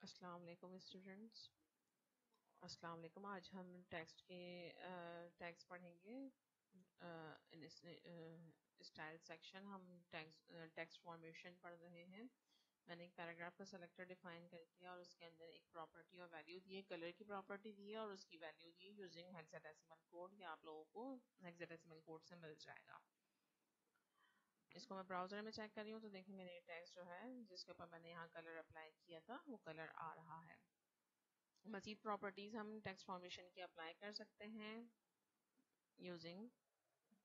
अस्सलाम वालेकुम स्टूडेंट्स। अस्सलाम वालेकुम। आज हम टेक्स्ट के टैग्स पढ़ेंगे। इन स्टाइल सेक्शन हम टेक्स्ट फॉर्मेशन पढ़ रहे हैं। मैंने एक पैराग्राफ का सेलेक्टर डिफाइन कर दिया और उसके अंदर एक प्रॉपर्टी और वैल्यू दी है, कलर की प्रॉपर्टी दी है और उसकी वैल्यू दी यूजिंग हेक्साडेसिमल कोड। या आप लोगों को हेक्साडेसिमल कोड से मिल जाएगा। इसको मैं ब्राउज़र में चेक कर रही हूँ तो देखिए मेरे टेक्स्ट जो है जिसके ऊपर मैंने यहाँ कलर अप्लाई किया था वो कलर आ रहा है। मज़ीद प्रॉपर्टीज़ हम टेक्स्ट फॉर्मेशन की अप्लाई कर सकते हैं यूजिंग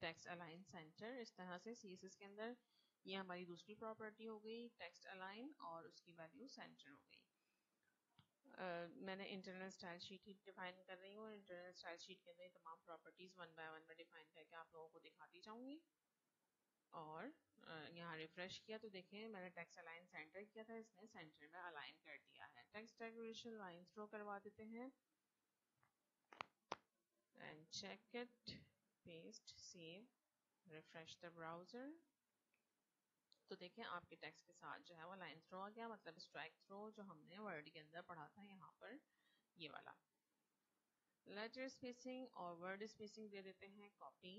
टेक्स्ट अलाइन सेंटर। इस तरह से CSS के अंदर ये हमारी दूसरी प्रॉपर्टी हो गई टेक्स्ट अलाइन और उसकी वैल्यू सेंटर हो गई। मैंने इंटरनल स्टाइल शीट ही डिफाइन कर रही हूँ। इंटरनल स्टाइल शीट के अंदर तमाम प्रॉपर्टीज़ वन बाय वन में डिफाइन करके आप लोगों को दिखाती जाऊँगी। और यहाँ रिफ्रेश किया तो देखें मैंने टेक्स्ट अलाइन सेंटर किया था, इसने सेंटर में अलाइन कर दिया है। टेक्स्ट डेकोरेशन लाइन थ्रो करवा देते हैं and check it, paste, save, refresh the browser। तो देखें आपके टेक्स्ट के साथ जो है वो लाइन थ्रो आ गया, मतलब स्ट्राइक थ्रो जो हमने वर्ड के अंदर पढ़ा था यहाँ पर ये वाला। लेटर स्पेसिंग और वर्ड स्पेसिंग दे देते हैं copy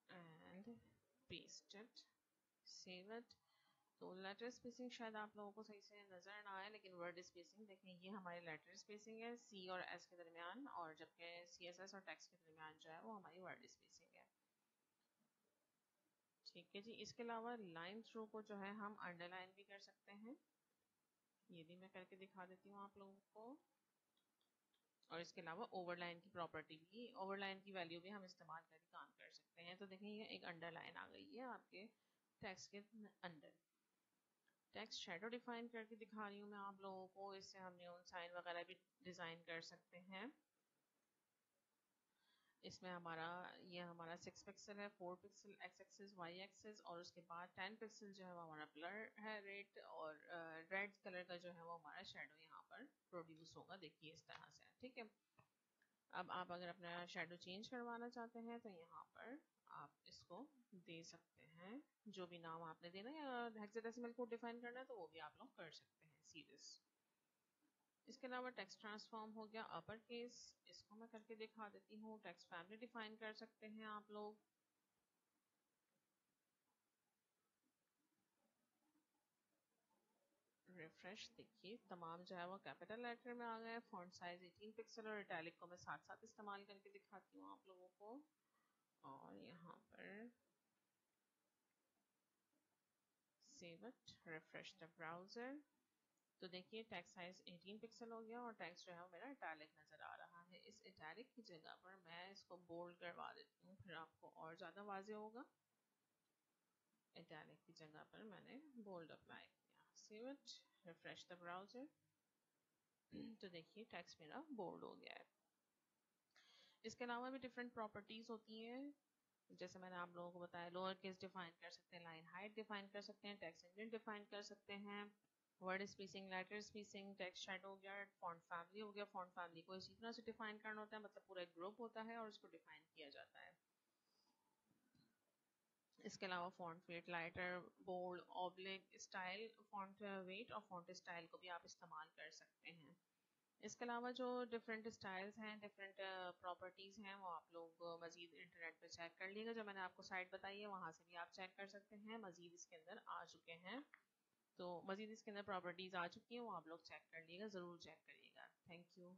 and paste it, save it. तो लेटर स्पेसिंग शायद आप लोगों को सही से नज़र ना आए, लेकिन वर्ड स्पेसिंग देखें ये हमारी लेटर स्पेसिंग है C और S के दरमियान, और जबकि CSS और टेक्स्ट के दरमियान जो है वो हमारी वर्ड स्पेसिंग है। ठीक है जी। इसके अलावा लाइन थ्रू को जो है हम अंडरलाइन भी कर सकते हैं, ये भी मैं करके दिखा देती हूँ आप लोगों को। और इसके अलावा ओवरलाइन की प्रॉपर्टी भी, ओवरलाइन की वैल्यू भी हम इस्तेमाल करके काम कर सकते हैं। तो देखें ये एक अंडरलाइन आ गई है आपके टेक्स्ट के अंदर। टेक्स्ट शेडो डिफाइन करके दिखा रही हूँ मैं आप लोगों को। इससे हम न्यून साइन वगैरह भी डिज़ाइन कर सकते हैं। इसमें हमारा 6 पिक्सल है, 4 pixel X axis Y axis, और उसके बाद 10 पिक्सल जो है वो हमारा ब्लर है रेड, और रेड कलर का जो है वो हमारा शेडो यहाँ पर प्रोड्यूस होगा। देखिए इस तरह से, ठीक है। अब आप अगर अपना शेडो चेंज करवाना चाहते हैं तो यहाँ पर आप इसको दे सकते हैं, जो भी नाम आपने देना है, या हेक्साडेसिमल कोड डिफाइन करना है तो वो भी आप लोग कर सकते हैं सीरीज। इसके अलावा टेक्स्ट ट्रांसफॉर्म हो गया अपर केस, इसको मैं करके दिखा देती हूँ। टेक्स्ट फैमिली डिफाइन कर सकते हैं आप लोग। रिफ्रेश, देखिए तमाम जो है वो कैपिटल लेटर में आ गए। फॉन्ट साइज 18 पिक्सल और इटैलिक को मैं साथ साथ इस्तेमाल करके दिखाती हूँ आप लोगों को। और यहाँ पर save it, refresh the browser. तो देखिए टेक्स्ट साइज 18 पिक्सल हो गया और टेक्स्ट जो है वो मेरा इटैलिक नज़र आ रहा है। इस इटैलिक की जगह पर मैं इसको बोल्ड करवा देती हूँ, फिर आपको और ज़्यादा वाज़ेह होगा। इटैलिक की जगह पर मैंने बोल्ड अप्लाई किया। Save it, refresh the browser. तो देखिए टेक्स्ट मेरा बोल्ड हो गया है। इसके अलावा भी डिफरेंट प्रॉपर्टीज़ होती हैं, जैसे मैंने आप लोगों को बताया लोअर केस डिफाइन कर सकते हैं, लाइन हाइट डिफाइन कर सकते हैं, टेक्स्ट इंडेंट डिफाइन कर सकते हैं, word spacing, letter spacing, text shadow हो गया, फॉन्ट फैमिली हो गया। फॉन्ट फैमिली को इसी तरह से डिफाइन करना होता है, मतलब पूरा एक ग्रुप होता है और उसको डिफाइन किया जाता है। इसके अलावा font weight, lighter, bold, oblique, style, font weight और फॉन्ट स्टाइल को भी आप इस्तेमाल कर सकते हैं। इसके अलावा जो डिफरेंट स्टाइल्स हैं, डिफरेंट प्रॉपर्टीज़ हैं, वो आप लोग मज़ीद इंटरनेट पे चेक कर लीजिएगा। जो मैंने आपको साइट बताई है वहाँ से भी आप चेक कर सकते हैं। मज़ीद इसके अंदर आ चुके हैं, तो मज़ीद इसके अंदर प्रॉपर्टीज़ आ चुकी हैं, वो आप लोग चेक कर लीजिएगा, ज़रूर चेक करिएगा। Thank you.